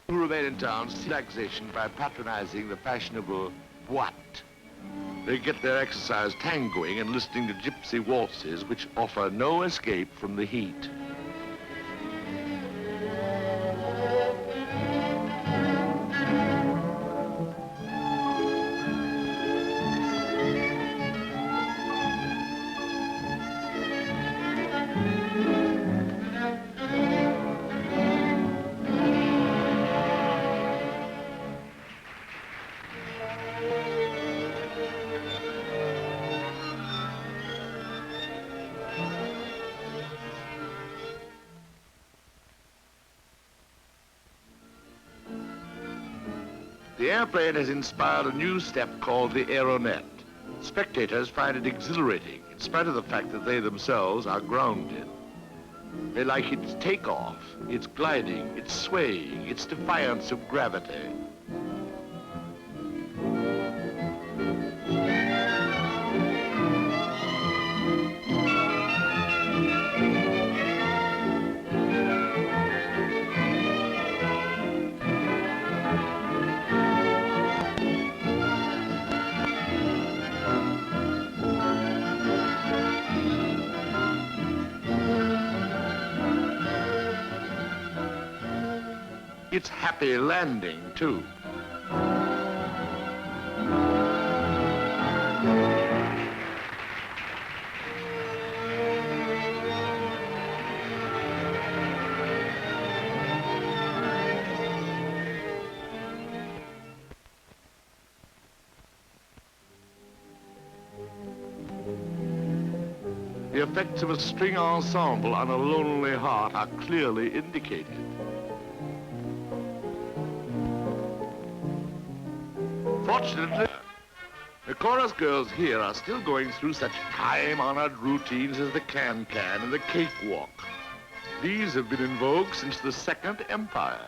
who remain in town seek relaxation by patronizing the fashionable boîte. They get their exercise tangoing and listening to gypsy waltzes which offer no escape from the heat. The airplane has inspired a new step called the aeronet. Spectators find it exhilarating, in spite of the fact that they themselves are grounded. They like its takeoff, its gliding, its swaying, its defiance of gravity. It's happy landing, too. The effects of a string ensemble on a lonely heart are clearly indicated. Fortunately, the chorus girls here are still going through such time-honored routines as the can-can and the cakewalk. These have been in vogue since the Second Empire.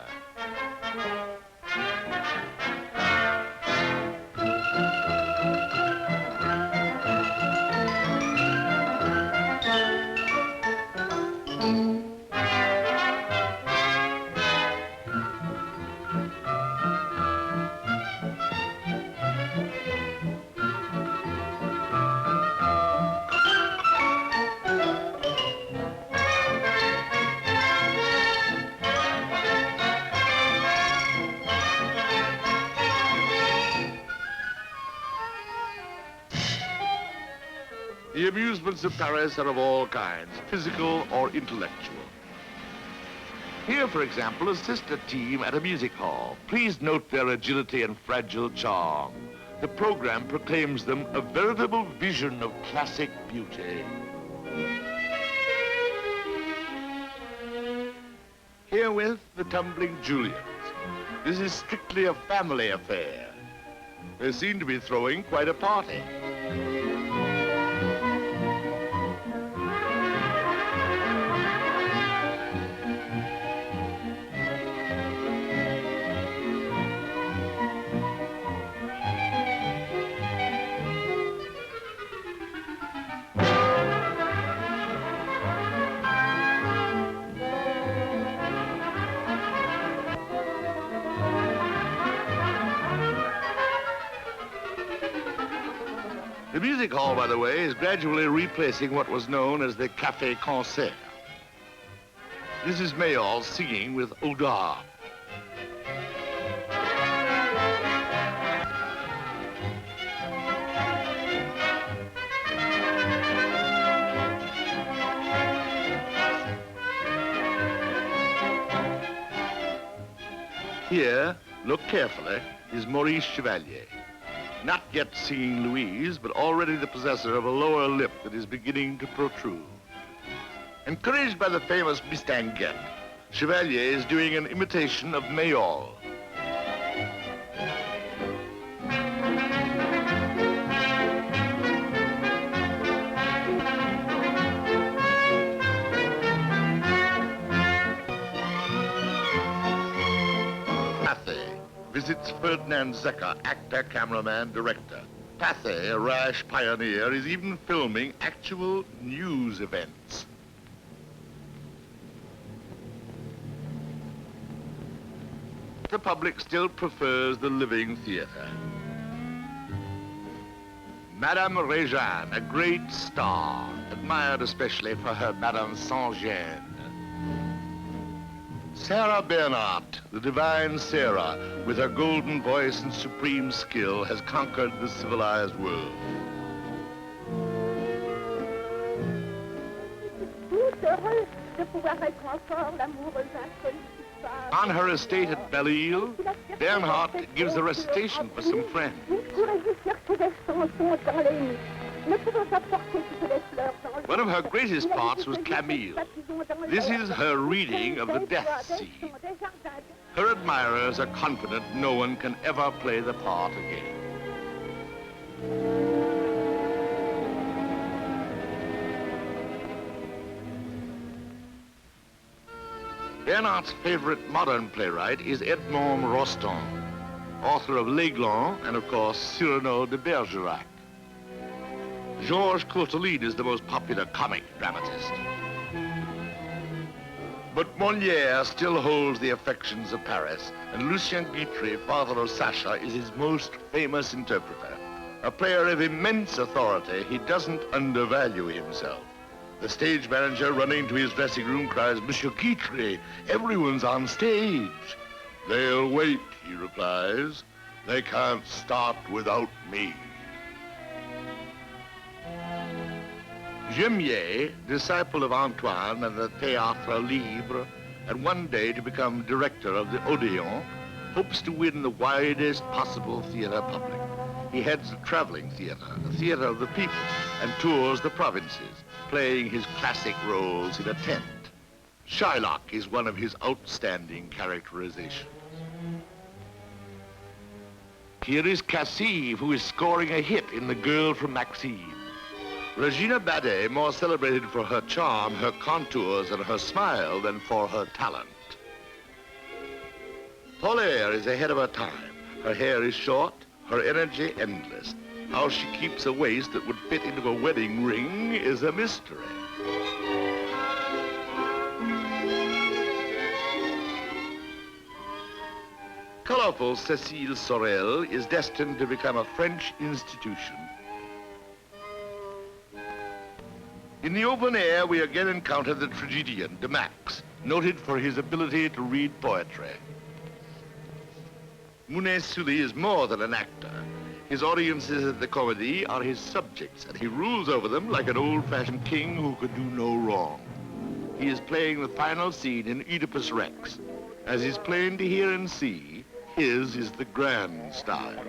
The amusements of Paris are of all kinds, physical or intellectual. Here, for example, is a sister team at a music hall. Please note their agility and fragile charm. The program proclaims them a veritable vision of classic beauty. Herewith, the Tumbling Juliets. This is strictly a family affair. They seem to be throwing quite a party. The music hall, by the way, is gradually replacing what was known as the Café Concert. This is Mayol singing with Odar. Here, look carefully, is Maurice Chevalier. Not yet singing Louise, but already the possessor of a lower lip that is beginning to protrude. Encouraged by the famous Mistinguett, Chevalier is doing an imitation of Mayol. Visits Ferdinand Zecker, actor, cameraman, director. Pathé, a rash pioneer, is even filming actual news events. the public still prefers the living theater. Madame Régine, a great star, admired especially for her Madame Saint-Gêne. Sarah Bernhardt, the divine Sarah, with her golden voice and supreme skill, has conquered the civilized world. On her estate at Belle Epoque, Bernhardt gives a recitation for some friends. One of her greatest parts was Camille. This is her reading of the death scene. Her admirers are confident no one can ever play the part again. Bernhardt's favorite modern playwright is Edmond Rostand, author of L'Aiglon and, of course, Cyrano de Bergerac. Georges Courteline is the most popular comic dramatist. But Molière still holds the affections of Paris, and Lucien Guitry, father of Sacha, is his most famous interpreter. A player of immense authority, he doesn't undervalue himself. The stage manager, running to his dressing room, cries, "Monsieur Guitry, everyone's on stage." "They'll wait," he replies. "They can't start without me." Gemier, disciple of Antoine and the Théâtre Libre, and one day to become director of the Odéon, hopes to win the widest possible theater public. He heads a traveling theater, the theater of the people, and tours the provinces, playing his classic roles in a tent. Shylock is one of his outstanding characterizations. Here is Cassive, who is scoring a hit in The Girl from Maxime. Regina Badet, more celebrated for her charm, her contours, and her smile than for her talent. Paulère is ahead of her time. Her hair is short, her energy endless. How she keeps a waist that would fit into a wedding ring is a mystery. Colorful Cécile Sorel is destined to become a French institution. In the open air, we again encounter the tragedian, de Max, noted for his ability to read poetry. Monet Sully is more than an actor. His audiences at the Comédie are his subjects, and he rules over them like an old-fashioned king who could do no wrong. He is playing the final scene in Oedipus Rex. As is plain to hear and see, his is the grand style.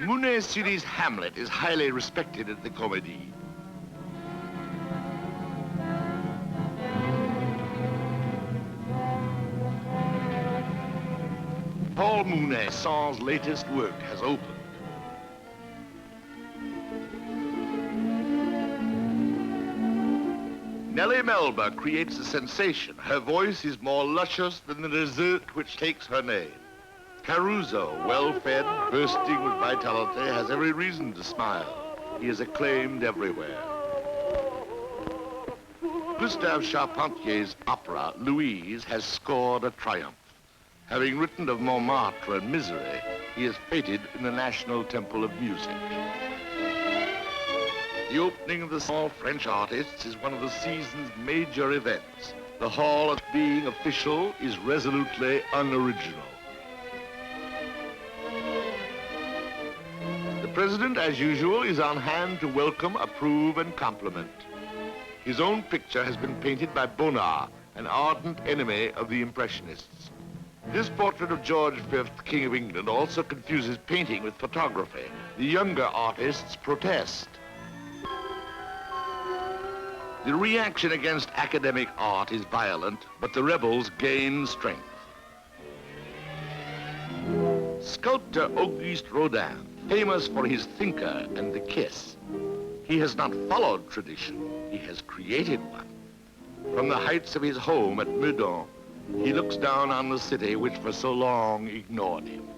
Monet Sully's Hamlet is highly respected at the Comédie. Paul Monet-Sans's latest work has opened. Nellie Melba creates a sensation. Her voice is more luscious than the dessert which takes her name. Caruso, well-fed, bursting with vitality, has every reason to smile. He is acclaimed everywhere. Gustave Charpentier's opera, Louise, has scored a triumph. Having written of Montmartre and misery, he is fated in the National Temple of Music. The opening of the Small French Artists is one of the season's major events. The hall, as being official, is resolutely unoriginal. The president, as usual, is on hand to welcome, approve, and compliment. His own picture has been painted by Bonnard, an ardent enemy of the Impressionists. This portrait of George V, King of England, also confuses painting with photography. The younger artists protest. The reaction against academic art is violent, but the rebels gain strength. Sculptor Auguste Rodin, famous for his thinker and the kiss. He has not followed tradition, he has created one. From the heights of his home at Meudon, he looks down on the city which for so long ignored him.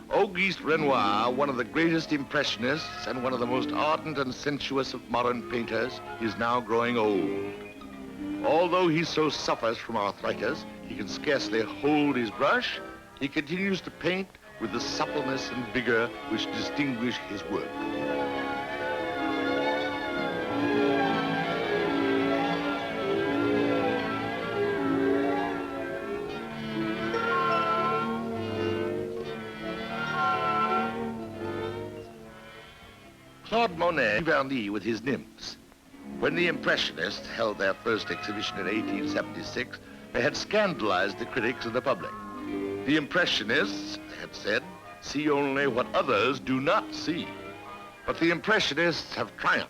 Auguste Renoir, one of the greatest impressionists and one of the most ardent and sensuous of modern painters, is now growing old. Although he so suffers from arthritis, he can scarcely hold his brush, he continues to paint with the suppleness and vigor which distinguish his work. Claude Monet Vernis with his nymphs. When the Impressionists held their first exhibition in 1876, they had scandalized the critics and the public. The Impressionists, they had said, see only what others do not see. But the Impressionists have triumphed.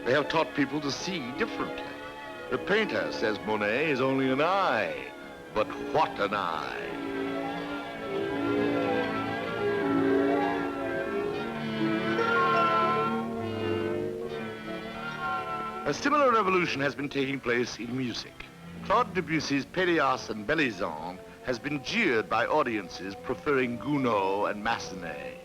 They have taught people to see differently. The painter, says Monet, is only an eye, but what an eye. A similar revolution has been taking place in music. Claude Debussy's Peleas and Melisande has been jeered by audiences preferring Gounod and Massenet.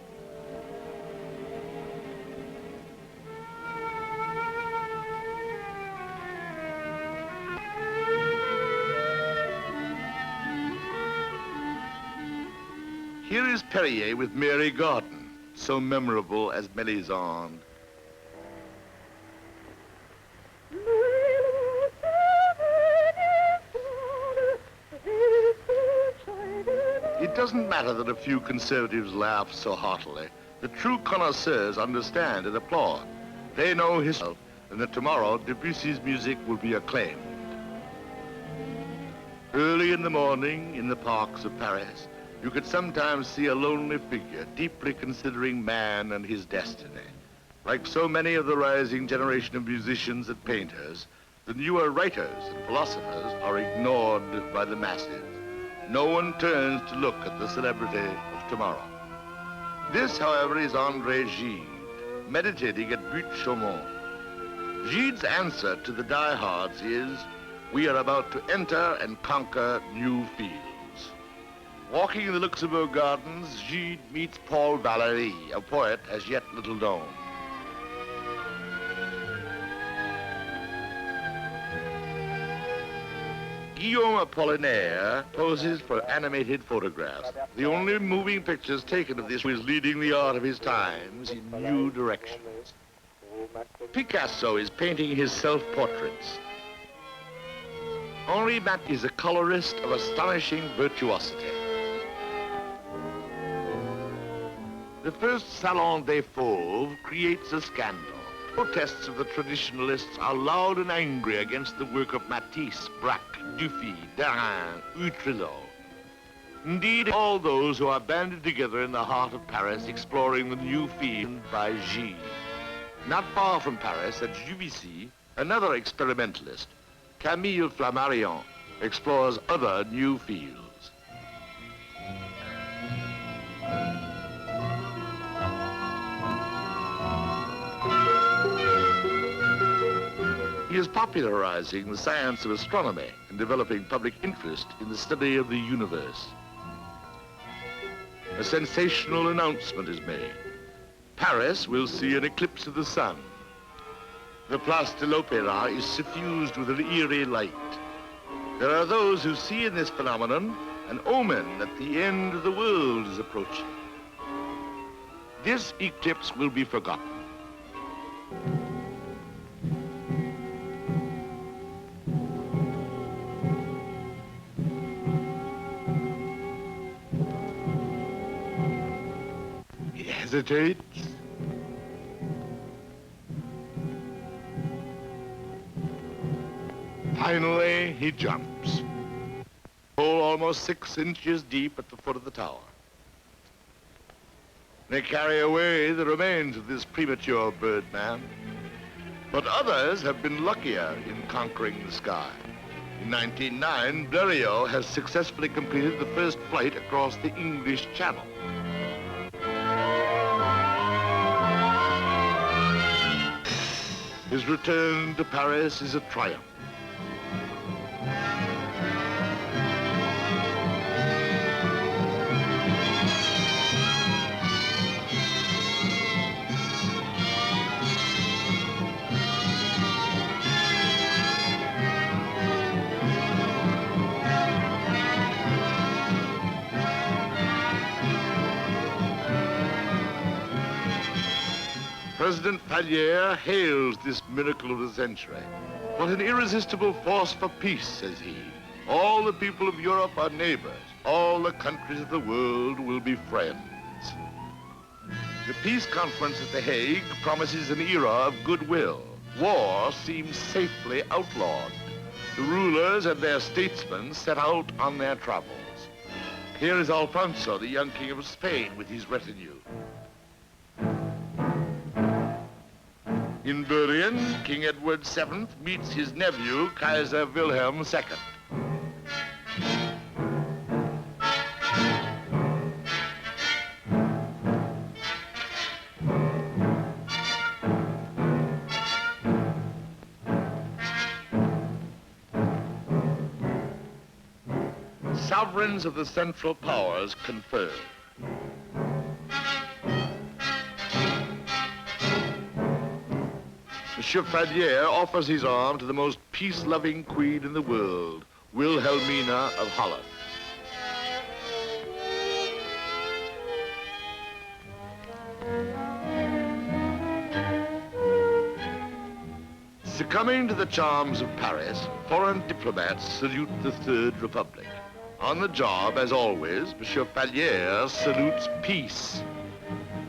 Here is Perrier with Mary Garden, so memorable as Melisande. It doesn't matter that a few conservatives laugh so heartily. The true connoisseurs understand and applaud. They know himself, and that tomorrow Debussy's music will be acclaimed. Early in the morning, in the parks of Paris, you could sometimes see a lonely figure deeply considering man and his destiny. Like so many of the rising generation of musicians and painters, the newer writers and philosophers are ignored by the masses. No one turns to look at the celebrity of tomorrow. This, however, is André Gide, meditating at Butte-Chaumont. Gide's answer to the diehards is, we are about to enter and conquer new fields. Walking in the Luxembourg Gardens, Gide meets Paul Valéry, a poet as yet little known. Guillaume Apollinaire poses for animated photographs. The only moving pictures taken of this was leading the art of his times in new directions. Picasso is painting his self-portraits. Henri Matisse is a colorist of astonishing virtuosity. The first Salon des Fauves creates a scandal. Protests of the traditionalists are loud and angry against the work of Matisse, Braque, Dufy, Derain, Utrillo. Indeed, all those who are banded together in the heart of Paris exploring the new field by Gide. Not far from Paris, at Juvisy, another experimentalist, Camille Flammarion, explores other new fields. He is popularizing the science of astronomy and developing public interest in the study of the universe. A sensational announcement is made. Paris will see an eclipse of the sun. The Place de l'Opéra is suffused with an eerie light. There are those who see in this phenomenon an omen that the end of the world is approaching. This eclipse will be forgotten. Hesitates. Finally, he jumps. Hole almost 6 inches deep at the foot of the tower. They carry away the remains of this premature birdman. But others have been luckier in conquering the sky. In 1909, Blériot has successfully completed the first flight across the English Channel. His return to Paris is a triumph. President Fallières hails this miracle of the century. What an irresistible force for peace, says he. All the people of Europe are neighbors. All the countries of the world will be friends. The peace conference at The Hague promises an era of goodwill. War seems safely outlawed. The rulers and their statesmen set out on their travels. Here is Alfonso, the young king of Spain, with his retinue. In Berlin, King Edward VII meets his nephew, Kaiser Wilhelm II. Sovereigns of the Central Powers confer. Monsieur Fallières offers his arm to the most peace-loving queen in the world, Wilhelmina of Holland. Succumbing to the charms of Paris, foreign diplomats salute the Third Republic. On the job, as always, Monsieur Fallières salutes peace.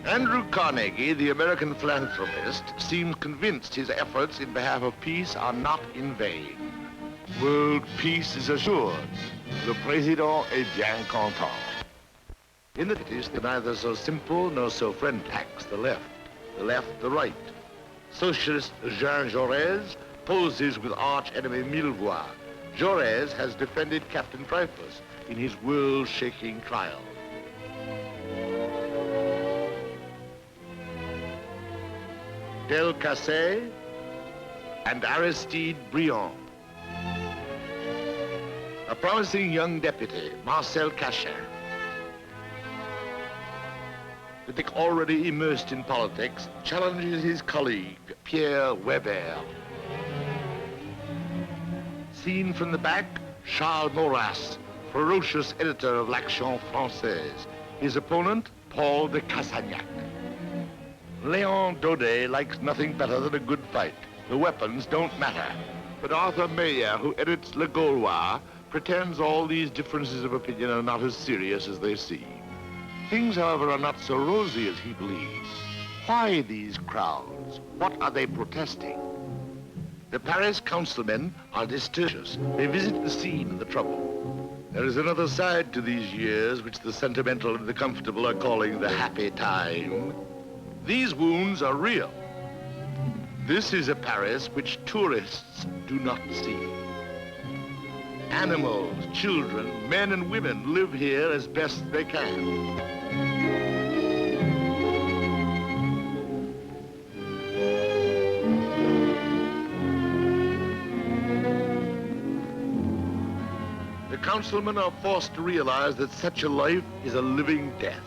Andrew Carnegie, the American philanthropist, seems convinced his efforts in behalf of peace are not in vain. World peace is assured. Le Président est bien content. In the cities, they're neither so simple nor so friendly. Attacks the left, the right. Socialist Jean Jaurès poses with arch-enemy Millevoye. Jaurès has defended Captain Dreyfus in his world-shaking trial. Del Cassé and Aristide Briand. A promising young deputy, Marcel Cachin. The Dick, already immersed in politics, challenges his colleague, Pierre Weber. Seen from the back, Charles Maurras, ferocious editor of l'Action Française. His opponent, Paul de Cassagnac. Léon Daudet likes nothing better than a good fight. The weapons don't matter. But Arthur Meyer, who edits Le Gaulois, pretends all these differences of opinion are not as serious as they seem. Things, however, are not so rosy as he believes. Why these crowds? What are they protesting? The Paris councilmen are disturbed. They visit the scene of the trouble. There is another side to these years which the sentimental and the comfortable are calling the happy time. These wounds are real. This is a Paris which tourists do not see. Animals, children, men and women live here as best they can. The councilmen are forced to realize that such a life is a living death.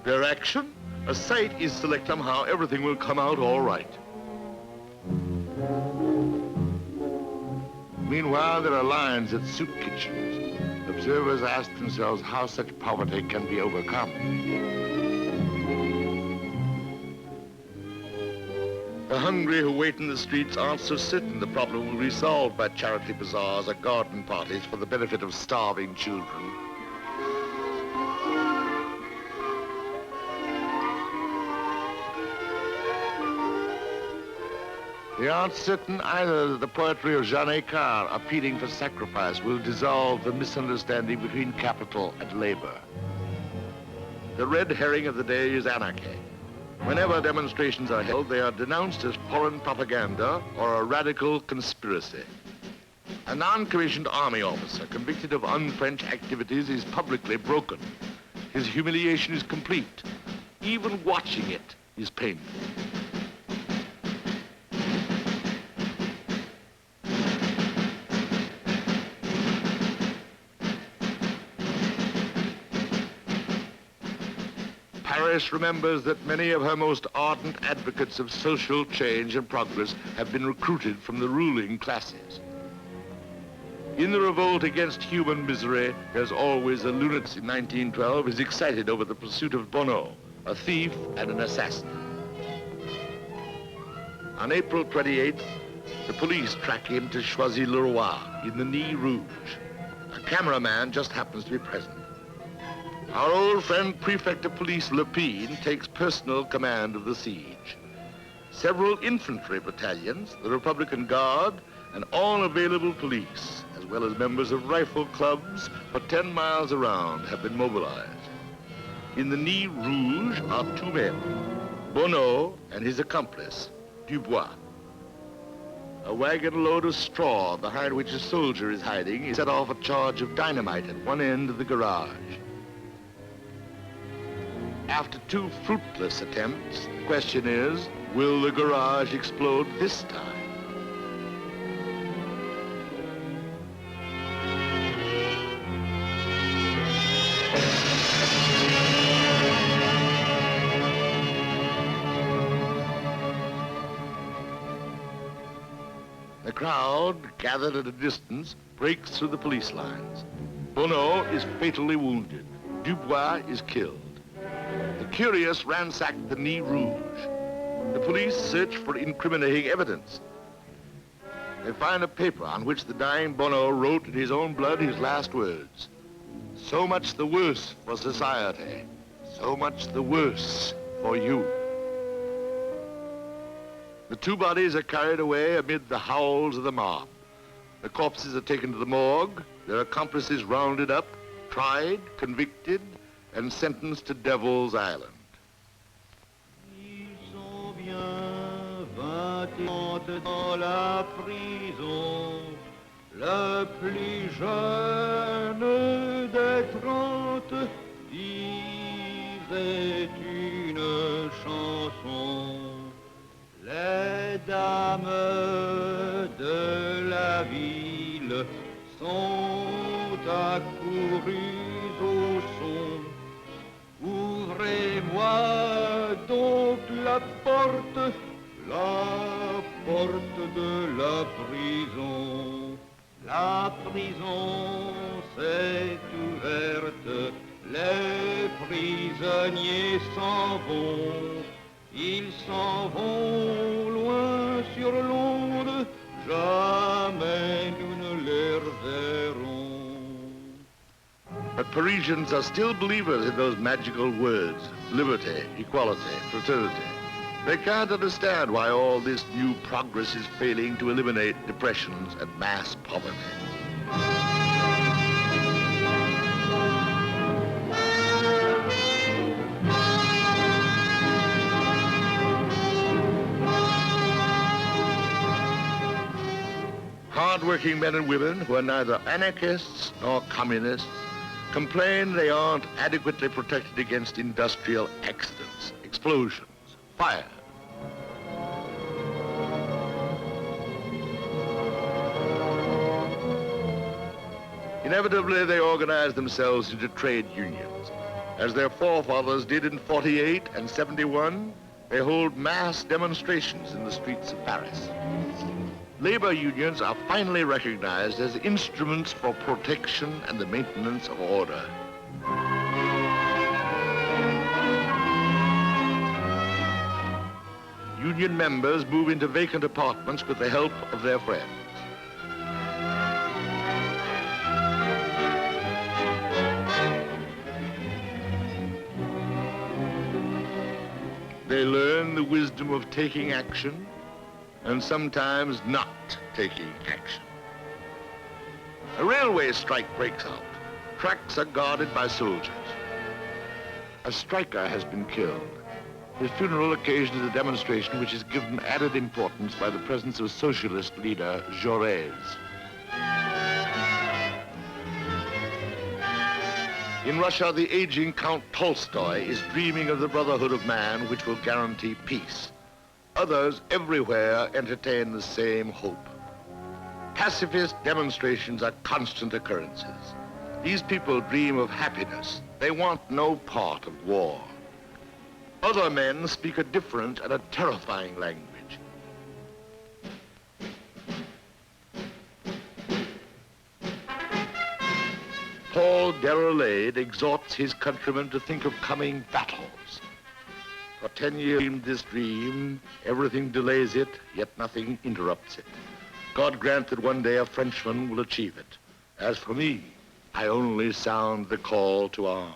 Their action? A site is select somehow everything will come out all right. Meanwhile, there are lines at soup kitchens. Observers ask themselves how such poverty can be overcome. The hungry who wait in the streets aren't so certain the problem will be solved by charity bazaars or garden parties for the benefit of starving children. They aren't certain either that the poetry of Jean Écart appealing for sacrifice will dissolve the misunderstanding between capital and labor. The red herring of the day is anarchy. Whenever demonstrations are held, they are denounced as foreign propaganda or a radical conspiracy. A non-commissioned army officer convicted of un-French activities is publicly broken. His humiliation is complete. Even watching it is painful. Paris remembers that many of her most ardent advocates of social change and progress have been recruited from the ruling classes. In the revolt against human misery, there's always a lunatic in 1912 is excited over the pursuit of Bonneau, a thief and an assassin. On April 28th, the police track him to Choisy-le-Roi in the Nez Rouge. A cameraman just happens to be present. Our old friend Prefect of Police Lepine takes personal command of the siege. Several infantry battalions, the Republican Guard, and all available police, as well as members of rifle clubs for 10 miles around, have been mobilized. In the Nez Rouge are two men, Bonneau and his accomplice, Dubois. A wagon load of straw behind which a soldier is hiding is set off a charge of dynamite at one end of the garage. After two fruitless attempts, the question is, will the garage explode this time? The crowd, gathered at a distance, breaks through the police lines. Bonneau is fatally wounded. Dubois is killed. The curious ransack the Nez Rouge. The police search for incriminating evidence. They find a paper on which the dying Bonneau wrote in his own blood his last words. So much the worse for society. So much the worse for you. The two bodies are carried away amid the howls of the mob. The corpses are taken to the morgue, their accomplices rounded up, tried, convicted, and sentenced to Devil's Island. Ils sont bien 20 dans la prison, le plus jeune des 30 disait une chanson. Les dames de la ville sont accourues au son. Ouvrez-moi donc la porte de la prison. La prison s'est ouverte, les prisonniers s'en vont. Ils s'en vont loin sur l'onde, jamais nous ne les reverrons. But Parisians are still believers in those magical words, liberty, equality, fraternity. They can't understand why all this new progress is failing to eliminate depressions and mass poverty. Hard-working men and women who are neither anarchists nor communists complain they aren't adequately protected against industrial accidents, explosions, fire. Inevitably, they organize themselves into trade unions. As their forefathers did in 48 and 71, they hold mass demonstrations in the streets of Paris. Labor unions are finally recognized as instruments for protection and the maintenance of order. Union members move into vacant apartments with the help of their friends. They learn the wisdom of taking action and sometimes not taking action. A railway strike breaks out. Tracks are guarded by soldiers. A striker has been killed. His funeral occasioned a demonstration which is given added importance by the presence of socialist leader Jaurès. In Russia, the aging Count Tolstoy is dreaming of the brotherhood of man which will guarantee peace. Others everywhere entertain the same hope. Pacifist demonstrations are constant occurrences. These people dream of happiness. They want no part of war. Other men speak a different and a terrifying language. Paul Déroulède exhorts his countrymen to think of coming battles. For 10 years, he dreamed this dream, everything delays it, yet nothing interrupts it. God grant that one day a Frenchman will achieve it. As for me, I only sound the call to arms.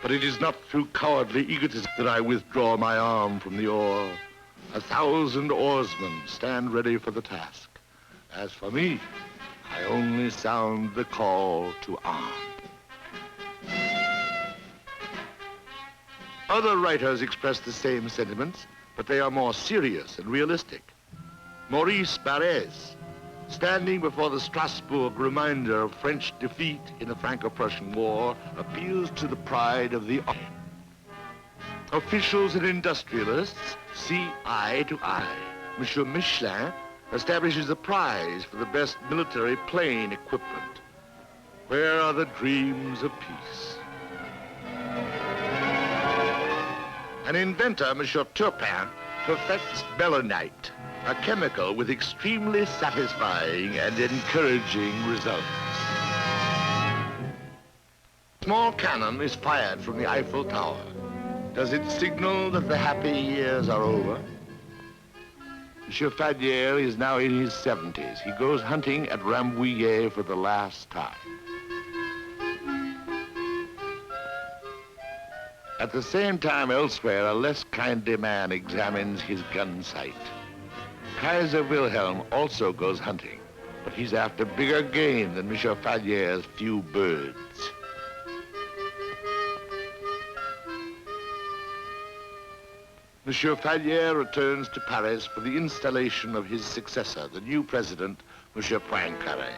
But it is not through cowardly egotism that I withdraw my arm from the oar. 1,000 oarsmen stand ready for the task. As for me, I only sound the call to arms. Other writers express the same sentiments, but they are more serious and realistic. Maurice Barrès, standing before the Strasbourg reminder of French defeat in the Franco-Prussian War, appeals to the pride of the army. Officials and industrialists see eye to eye. Monsieur Michelin establishes a prize for the best military plane equipment. Where are the dreams of peace? An inventor, Monsieur Turpin, perfects belenite, a chemical with extremely satisfying and encouraging results. A small cannon is fired from the Eiffel Tower. Does it signal that the happy years are over? Monsieur Fadier is now in his 70s. He goes hunting at Rambouillet for the last time. At the same time, elsewhere, a less kindly man examines his gun sight. Kaiser Wilhelm also goes hunting, but he's after bigger game than Monsieur Fadier's few birds. Monsieur Fadier returns to Paris for the installation of his successor, the new president, Monsieur Poincaré.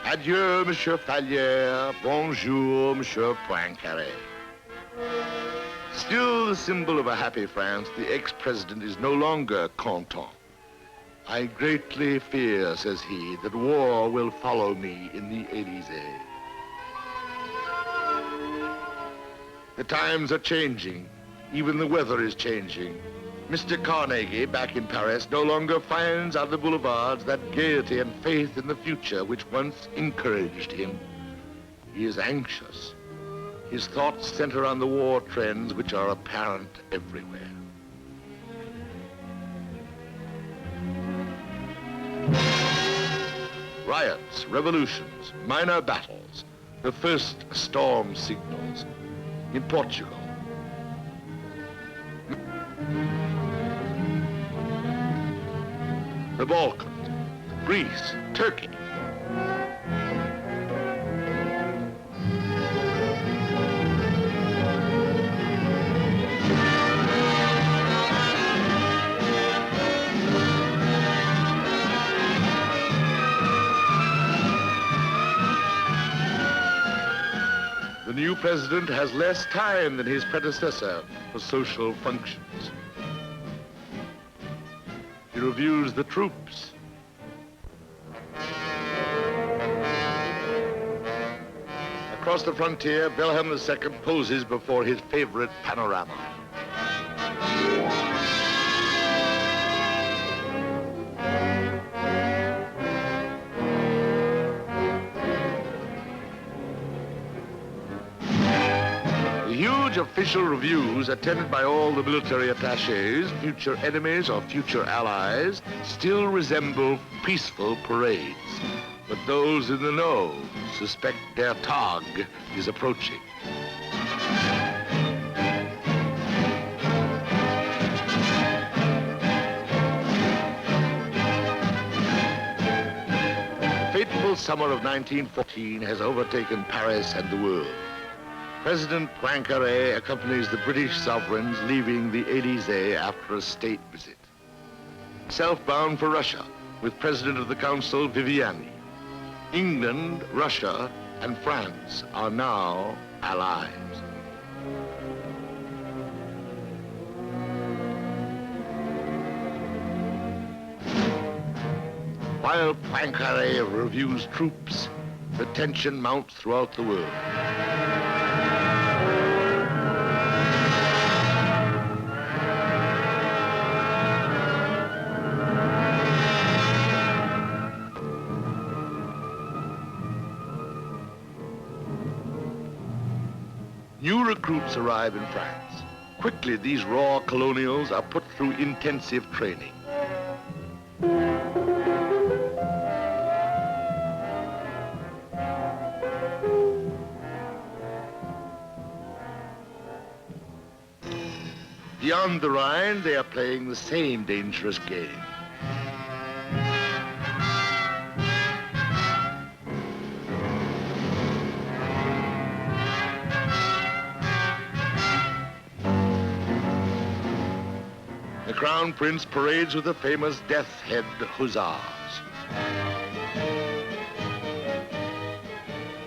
Adieu, Monsieur Fadier. Bonjour, Monsieur Poincaré. Still the symbol of a happy France, the ex-president is no longer content. I greatly fear, says he, that war will follow me in the Élysée. The times are changing. Even the weather is changing. Mr. Carnegie, back in Paris, no longer finds on the boulevards that gaiety and faith in the future which once encouraged him. He is anxious. His thoughts center on the war trends which are apparent everywhere. Riots, revolutions, minor battles, the first storm signals in Portugal. The Balkans, Greece, Turkey. The new president has less time than his predecessor for social functions. He reviews the troops. Across the frontier, Wilhelm II poses before his favorite panorama. Official reviews attended by all the military attachés, future enemies or future allies, still resemble peaceful parades. But those in the know suspect their Tag is approaching. The fateful summer of 1914 has overtaken Paris and the world. President Poincaré accompanies the British sovereigns leaving the Élysée after a state visit. Self-bound for Russia with President of the Council Viviani. England, Russia, and France are now allies. While Poincaré reviews troops, the tension mounts throughout the world. New recruits arrive in France. Quickly, these raw colonials are put through intensive training. Beyond the Rhine, they are playing the same dangerous game. The Crown Prince parades with the famous Death Head Hussars.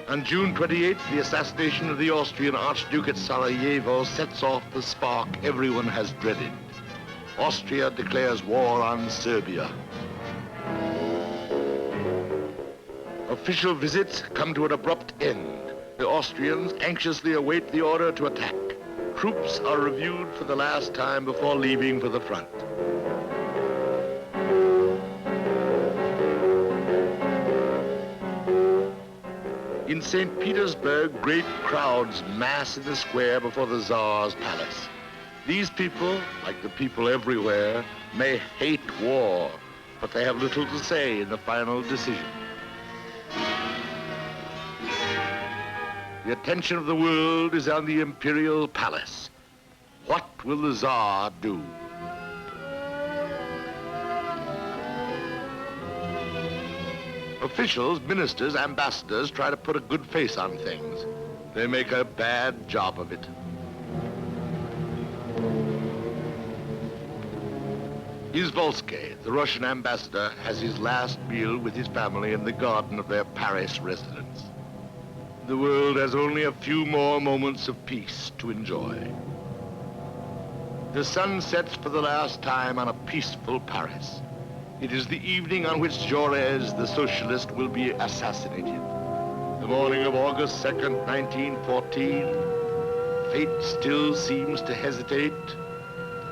On June 28th, the assassination of the Austrian Archduke at Sarajevo sets off the spark everyone has dreaded. Austria declares war on Serbia. Official visits come to an abrupt end. The Austrians anxiously await the order to attack. Troops are reviewed for the last time before leaving for the front. In St. Petersburg, great crowds mass in the square before the Tsar's palace. These people, like the people everywhere, may hate war, but they have little to say in the final decision. The attention of the world is on the imperial palace. What will the Tsar do? Officials, ministers, ambassadors try to put a good face on things. They make a bad job of it. Izvolsky, the Russian ambassador, has his last meal with his family in the garden of their Paris residence. The world has only a few more moments of peace to enjoy. The sun sets for the last time on a peaceful Paris. It is the evening on which Jaurès, the socialist, will be assassinated. The morning of August 2nd, 1914, fate still seems to hesitate,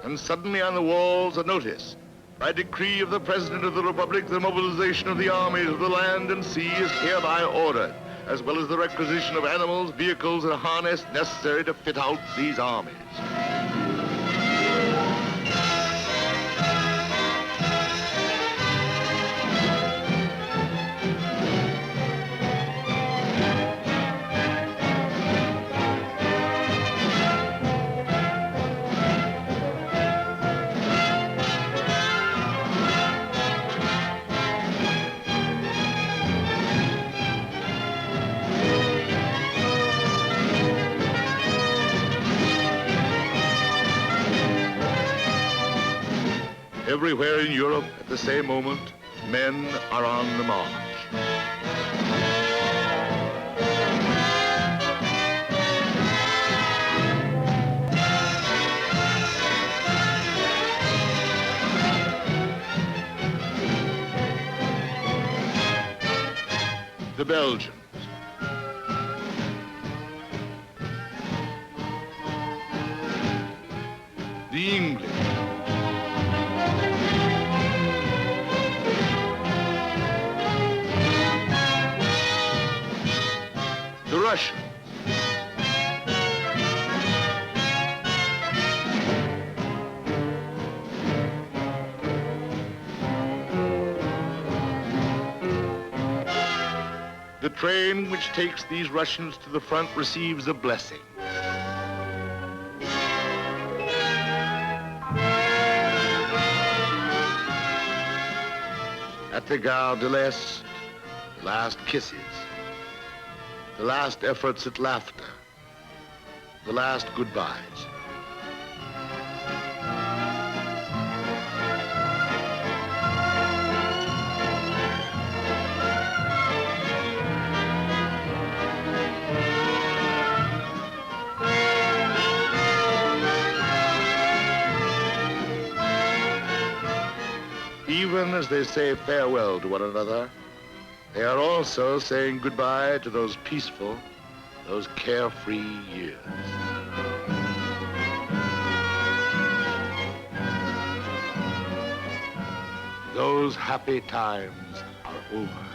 and suddenly on the walls a notice. By decree of the President of the Republic, the mobilization of the armies of the land and sea is hereby ordered, as well as the requisition of animals, vehicles, and harness necessary to fit out these armies. Everywhere in Europe, at the same moment, men are on the march. The Belgians. The English. The Russians. The train which takes these Russians to the front receives a blessing. At the Gare de l'Est, the last kisses, the last efforts at laughter, the last goodbyes. Even as they say farewell to one another, they are also saying goodbye to those peaceful, those carefree years. Those happy times are over.